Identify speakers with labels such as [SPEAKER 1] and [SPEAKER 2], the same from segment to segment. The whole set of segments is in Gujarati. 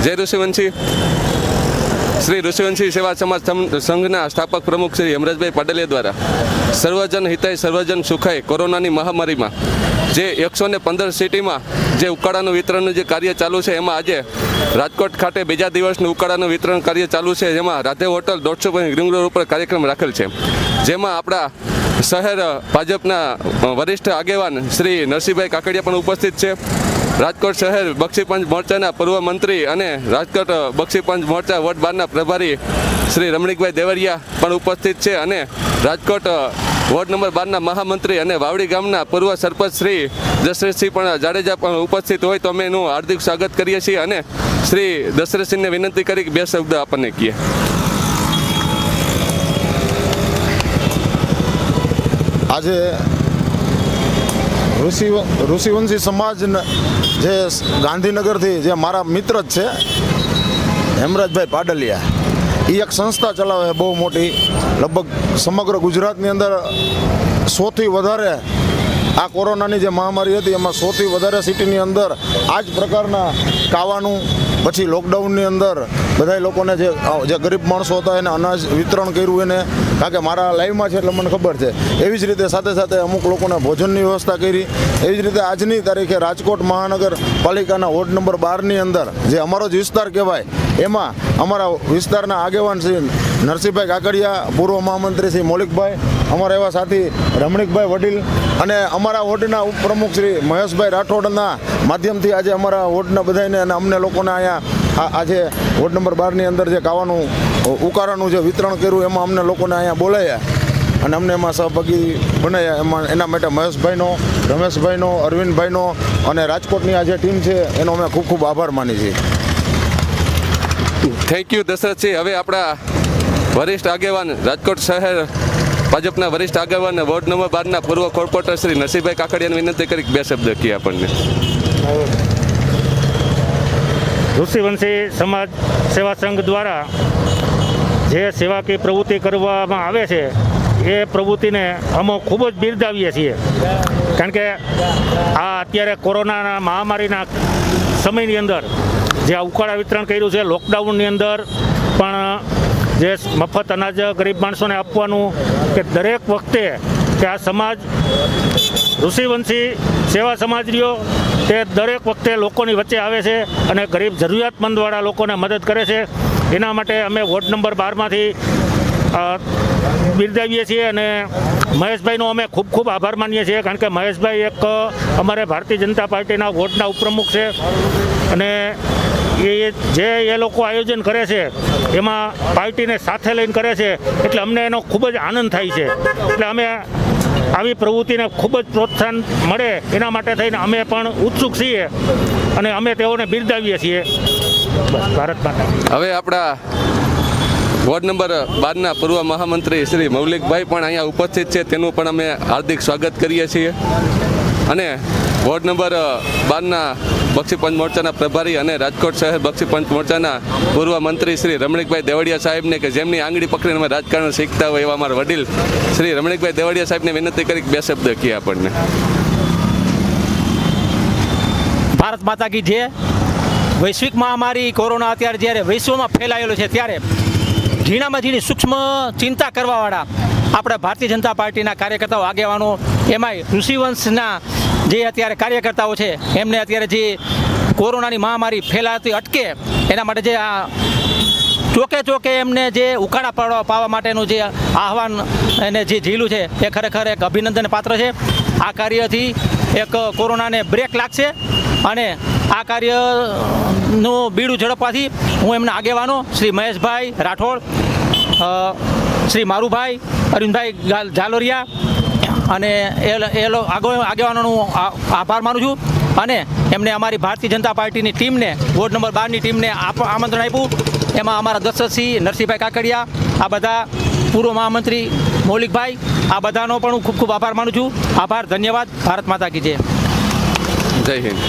[SPEAKER 1] જય ઋષિવંશી શ્રી ઋષિવંશી સેવા સમાજ સંઘના સ્થાપક પ્રમુખ શ્રી હેમરાજભાઈ પાડલિયા દ્વારા સર્વજન હિતાય સર્વજન સુખાય કોરોનાની મહામારીમાં જે 115 સિટીમાં જે ઉકાળાનું વિતરણનું જે કાર્ય ચાલુ છે, એમાં આજે રાજકોટ ખાતે બીજા દિવસનું ઉકાળાનું વિતરણ કાર્ય ચાલુ છે, જેમાં રાધે હોટલ 150 રિંગ રોડ ઉપર કાર્યક્રમ રાખેલ છે, જેમાં આપણા શહેર ભાજપના વરિષ્ઠ આગેવાન શ્રી નરસિંહભાઈ કાકડિયા પણ ઉપસ્થિત છે. રાજકોટ શહેર બક્ષીપંચ મોરચાના પૂર્વ મંત્રી અને રાજકોટ બક્ષીપંચ મોરચા વોર્ડ 12ના પ્રભારી શ્રી રમણીકભાઈ દેવળિયા પણ ઉપસ્થિત છે અને રાજકોટ વોર્ડ નંબર 12ના મહામંત્રી અને વાવડી ગામના પૂર્વ સરપંચ શ્રી દશરથસિંહ પણ જાડેજા પણ ઉપસ્થિત હોય તો અમે એનું હાર્દિક સ્વાગત કરીએ છીએ અને શ્રી દશરથસિંહને વિનંતી કરી બે શબ્દ આપણને કહીએ.
[SPEAKER 2] આજે ઋષિવંશી સમાજ જે ગાંધીનગરથી જે મારા મિત્ર જ છે હેમરાજભાઈ પાડલિયા, એ એક સંસ્થા ચલાવે બહુ મોટી, લગભગ સમગ્ર ગુજરાતની અંદર 100થી વધારે આ કોરોનાની જે મહામારી હતી એમાં 100થી વધારે સિટીની અંદર આ જ પ્રકારના ખાવાનું, પછી લોકડાઉનની અંદર બધા લોકોને જે ગરીબ માણસો હતા એને અનાજ વિતરણ કર્યું એને, કારણ કે મારા લાઈવમાં છે એટલે મને ખબર છે. એવી જ રીતે સાથે સાથે અમુક લોકોને ભોજનની વ્યવસ્થા કરી. એવી જ રીતે આજની તારીખે રાજકોટ મહાનગરપાલિકાના વોર્ડ નંબર 12ની અંદર જે અમારો જ વિસ્તાર કહેવાય, એમાં અમારા વિસ્તારના આગેવાન શ્રી નરસિંહભાઈ કાકડિયા, પૂર્વ મહામંત્રી શ્રી મૌલિકભાઈ, અમારા એવા સાથી રમણીકભાઈ વડીલ અને અમારા વોર્ડના ઉપપ્રમુખ શ્રી મહેશભાઈ રાઠોડના માધ્યમથી આજે અમારા વોર્ડના બધાને અને અમને લોકોને અહીંયા આજે વોર્ડ નંબર 12ની અંદર જે ખાવાનું ઉકાળાનું જે વિતરણ કર્યું એમાં અમને લોકોને અહીંયા બોલાયા અને અમને એમાં સહભાગી બનાવ્યા. એમાં એના માટે મહેશભાઈનો, રમેશભાઈનો, અરવિંદભાઈનો અને રાજકોટની આ જે ટીમ છે એનો અમે ખૂબ ખૂબ આભાર માની છીએ.
[SPEAKER 1] Thank you Dashrathsinh. હવે આપણા વરિષ્ઠ આગેવાન રાજકોટ શહેર ભાજપના વરિષ્ઠ આગેવાન વોર્ડ નંબર 12ના પૂર્વ કોર્પોરેટર શ્રી નરસિંહભાઈ કાકડિયાને વિનંતી કરી બે શબ્દ કહીએ આપણને.
[SPEAKER 3] ઋષિવંશી સમાજ સેવા સંઘ દ્વારા જે સેવાકીય પ્રવૃત્તિ કરવામાં આવે છે એ પ્રવૃત્તિને અમે ખૂબ જ બિરદાવીએ છીએ, કારણ કે આ અત્યારે કોરોનાના મહામારીના સમયની અંદર જે આ ઉકાળા વિતરણ કર્યું છે, લોકડાઉનની અંદર પણ જે મફત અનાજ ગરીબ માણસોને આપવાનું, કે દરેક વખતે કે આ સમાજ ઋષિવંશી સેવા સમાજ રહ્યો તે દરેક વખતે લોકોની વચ્ચે આવે છે અને ગરીબ જરૂરિયાતમંદવાળા લોકોને મદદ કરે છે. એના માટે અમે વોર્ડ નંબર 12માંથી બિરદાવીએ છીએ અને મહેશભાઈનો અમે ખૂબ ખૂબ આભાર માનીએ છીએ, કારણ કે મહેશભાઈ એક અમારે ભારતીય જનતા પાર્ટીના વોર્ડના ઉપપ્રમુખ છે અને એ લોકો આયોજન કરે છે એમાં પાર્ટીને સાથે લઈને કરે છે, એટલે અમને એનો ખૂબ જ આનંદ થાય છે. એટલે અમે આવી પ્રવૃત્તિને ખૂબ જ પ્રોત્સાહન મળે એના માટે થઈને અમે પણ ઉત્સુક છીએ અને અમે તેઓને બિરદાવીએ છીએ. ભારત માતા.
[SPEAKER 1] હવે આપણા વોર્ડ નંબર 12ના પૂર્વ મહામંત્રી શ્રી મૌલિકભાઈ પણ અહીંયા ઉપસ્થિત છે, તેનું પણ અમે હાર્દિક સ્વાગત કરીએ છીએ અને વોર્ડ નંબર 12ના બક્ષીપંચ મોરચાના પ્રભારી અને રાજકોટ શહેર બક્ષીપંચ મોરચાના પૂર્વ મંત્રી શ્રી રમણીકભાઈ દેવળિયા સાહેબને, કે જેમની આંગળી પકડીને અમે રાજકારણ શીખતા હોય એવા અમારા વડીલ શ્રી રમણીકભાઈ દેવળિયા સાહેબને વિનંતી કરી બે શબ્દ કહીએ આપણને.
[SPEAKER 4] ભારત માતા કી જય. વૈશ્વિક મહામારી કોરોના અત્યારે જ્યારે વિશ્વમાં ફેલાયેલો છે ત્યારે ઝીણામાં ઝીણી સૂક્ષ્મ ચિંતા કરવાવાળા આપણા ભારતીય જનતા પાર્ટીના કાર્યકર્તાઓ, આગેવાનો, એમાંય ઋષિવંશના જે અત્યારે કાર્યકર્તાઓ છે એમને અત્યારે જે કોરોનાની મહામારી ફેલાતી અટકે એના માટે જે આ ચોકે ચોકે એમને જે ઉકાળા પાવા માટેનું જે આહવાન એને જે ઝીલું છે એ ખરેખર એક અભિનંદન પાત્ર છે. આ કાર્યથી એક કોરોનાને બ્રેક લાગશે અને આ કાર્યનું બીડું ઝડપવાથી હું એમના આગેવાનો શ્રી મહેશભાઈ રાઠોડ, શ્રી મારુભાઈ, અરવિંદભાઈ ઝાલોરિયા અને આગેવાનોનો આભાર માનું છું અને એમને અમારી ભારતીય જનતા પાર્ટીની ટીમને, વોર્ડ નંબર 12ની ટીમને આમંત્રણ આપ્યું. એમાં અમારા દશરથસિંહ, નરસિંહભાઈ કાકડિયા, આ બધા પૂર્વ મહામંત્રી મૌલિકભાઈ, આ બધાનો પણ હું ખૂબ ખૂબ આભાર માનું છું. આભાર, ધન્યવાદ. ભારત માતા કી જય.
[SPEAKER 1] જય હિન્દ.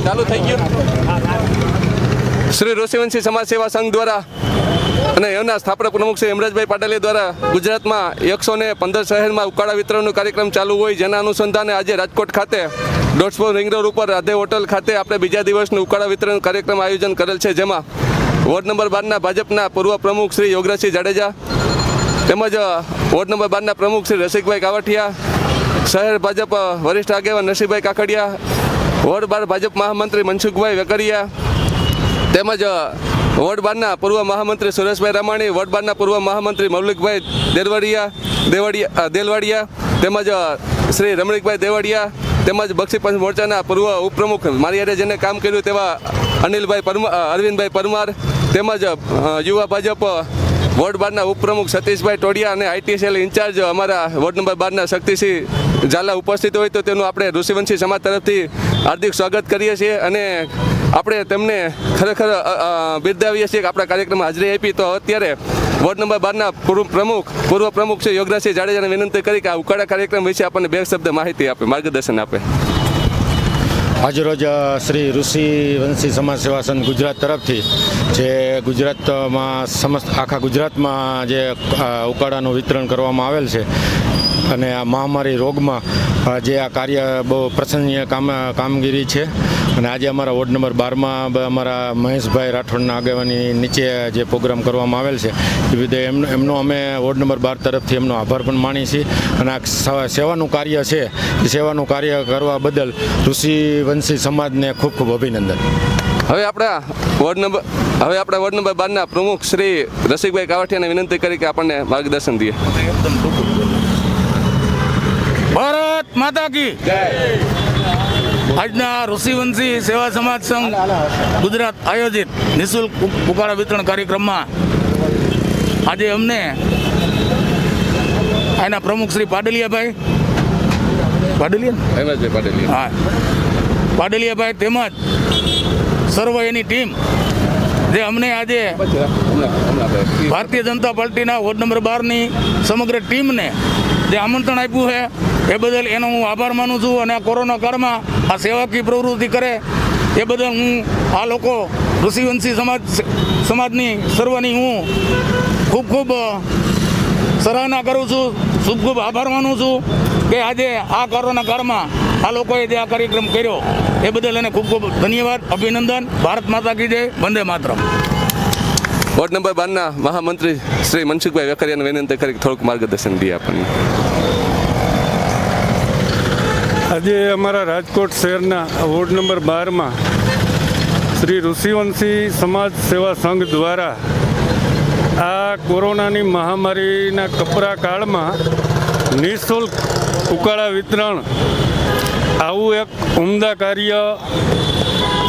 [SPEAKER 1] ચાલુ થઈ ગયું. શ્રી ઋષિવંશી સમાજ સેવા સંઘ દ્વારા અને એમના સ્થાપક પ્રમુખ શ્રી હેમરાજભાઈ પાટલિયા દ્વારા ગુજરાતમાં 115 શહેરમાં ઉકાળા વિતરણનો કાર્યક્રમ ચાલુ હોય, જેના અનુસંધાને આજે રાજકોટ ખાતે ડોટ્સપોર રિંગ રોડ ઉપર રાધે હોટલ ખાતે આપણે બીજા દિવસનું ઉકાળા વિતરણ કાર્યક્રમ આયોજન કરેલ છે, જેમાં વોર્ડ નંબર 12ના ભાજપના પૂર્વ પ્રમુખ શ્રી યોગરાજસિંહ જાડેજા તેમજ વોર્ડ નંબર 12ના પ્રમુખ શ્રી રસિકભાઈ કાવઠિયા, શહેર ભાજપ વરિષ્ઠ આગેવાન નરસિંહભાઈ કાકડિયા, વોર્ડ 12 ભાજપ મહામંત્રી મનસુખભાઈ વેકરિયા તેમજ વોર્ડ 12ના પૂર્વ મહામંત્રી સુરેશભાઈ રામાણી, વોર્ડ 12ના પૂર્વ મહામંત્રી મૌલિકભાઈ દેલવાડિયા તેમજ શ્રી રમણીકભાઈ દેવડિયા તેમજ બક્ષી પંચ મોરચાના પૂર્વ ઉપપ્રમુખ મારી હારે જેને કામ કર્યું તેવા અરવિંદભાઈ પરમાર તેમજ યુવા ભાજપ વોર્ડ 12ના ઉપપ્રમુખ સતીશભાઈ ટોડિયા અને આઈટી સેલ ઇન્ચાર્જ અમારા વોર્ડ નંબર 12ના શક્તિસિંહ ઝાલા ઉપસ્થિત હોય તો તેનું આપણે ઋષિવંશી સમાજ તરફથી હાર્દિક સ્વાગત કરીએ છીએ અને આપણે તેમને ખરેખર બિરદાવીએ છીએ કે આપણા કાર્યક્રમમાં હાજરી આપી. તો અત્યારે વોર્ડ નંબર 12ના પૂર્વ પ્રમુખ શ્રી યોગરાજસિંહ જાડેજાને વિનંતી કરી કે આ ઉકાળા કાર્યક્રમ વિશે આપણને 2 શબ્દ માહિતી આપે, માર્ગદર્શન આપે.
[SPEAKER 5] આજરોજ શ્રી ઋષિવંશી સમાજ સેવા સંઘ ગુજરાત તરફથી જે ગુજરાતમાં આખા ગુજરાતમાં જે ઉકાળાનું વિતરણ કરવામાં આવેલ છે અને આ મહામારી રોગમાં જે આ કાર્ય બહુ પ્રશંસનીય કામગીરી છે અને આજે અમારા વોર્ડ નંબર 12માં અમારા મહેશભાઈ રાઠોડના આગેવાની નીચે જે પ્રોગ્રામ કરવામાં આવેલ છે એ વિધે એમનો અમે વોર્ડ નંબર 12 તરફથી એમનો આભાર પણ માણીએ છીએ અને આ સેવાનું કાર્ય છે એ સેવાનું કાર્ય કરવા બદલ ઋષિવંશી સમાજને ખૂબ ખૂબ અભિનંદન.
[SPEAKER 1] હવે આપણા વોર્ડ નંબર 12ના પ્રમુખ શ્રી રસિકભાઈ કાવઠિયાને વિનંતી કરી કે આપણને માર્ગદર્શન દે.
[SPEAKER 6] ભારત માતા કી આજના ઋષિવંશી સેવા સમાજ સંઘ ગુજરાત આયોજિત નિઃશુલ્ક ઉકાળા વિતરણ કાર્યક્રમમાં આજે અમને એના પ્રમુખ શ્રી પાડલિયાભાઈ તેમજ સર્વ એની ટીમ જે અમને આજે ભારતીય જનતા પાર્ટીના વોર્ડ નંબર 12ની સમગ્ર ટીમને જે આમંત્રણ આપ્યું છે એ બદલ એનો હું આભાર માનું છું અને આ કોરોના કાળમાં આ સેવાકીય પ્રવૃત્તિ કરે એ બદલ હું આ લોકો ઋષિવંશી સમાજની સર્વની હું ખૂબ ખૂબ સરાહના કરું છું, ખૂબ ખૂબ આભાર માનું છું કે આજે આ કોરોના કાળમાં આ લોકોએ જે આ કાર્યક્રમ કર્યો એ બદલ એને ખૂબ ખૂબ ધન્યવાદ, અભિનંદન. ભારત માતા કી જય, વંદે માતરમ.
[SPEAKER 1] વોર્ડ નંબર 12ના મહામંત્રી શ્રી મનસુખભાઈ વેકરિયાને વિનંતી કરી થોડુંક માર્ગદર્શન દે આપણને.
[SPEAKER 7] આજે અમારા રાજકોટ શહેરના વોર્ડ નંબર 12માં શ્રી ઋષિવંશી સમાજ સેવા સંઘ દ્વારા આ કોરોનાની મહામારીના કપરા કાળમાં નિઃશુલ્ક ઉકાળા વિતરણ આવું એક ઉમદા કાર્ય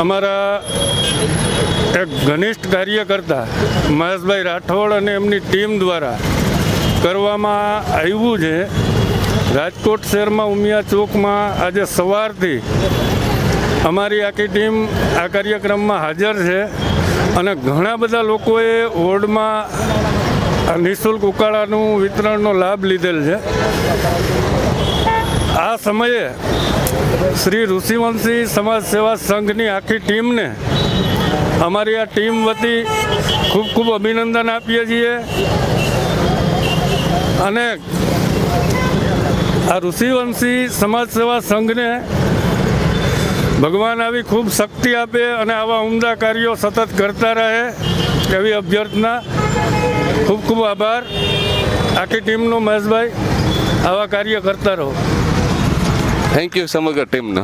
[SPEAKER 7] અમારા એક ઘનિષ્ઠ કાર્યકર્તા મહેશભાઈ રાઠોડ અને એમની ટીમ દ્વારા કરવામાં આવ્યું છે. રાજકોટ શહેરમાં ઉમિયા ચોકમાં આજે સવારથી અમારી આખી ટીમ આ કાર્યક્રમમાં હાજર છે અને ઘણા બધા લોકોએ વોર્ડમાં નિઃશુલ્ક ઉકાળાનું વિતરણનો લાભ લીધેલ છે. આ સમયે શ્રી ઋષિવંશી સમાજ સેવા સંઘની આખી ટીમને અમારી આ ટીમ વતી ખૂબ ખૂબ અભિનંદન આપીએ છીએ અને આ ઋષિવંશી સમાજ સેવા સંઘને ભગવાન આવી ખૂબ શક્તિ આપે અને આવા ઉમદા કાર્યો સતત કરતા રહે એવી અભ્યર્થના. ખૂબ ખૂબ આભાર આખી ટીમનો. મહેશભાઈ આવા કાર્ય કરતા રહો.
[SPEAKER 1] થેન્ક યુ સમગ્ર ટીમનો.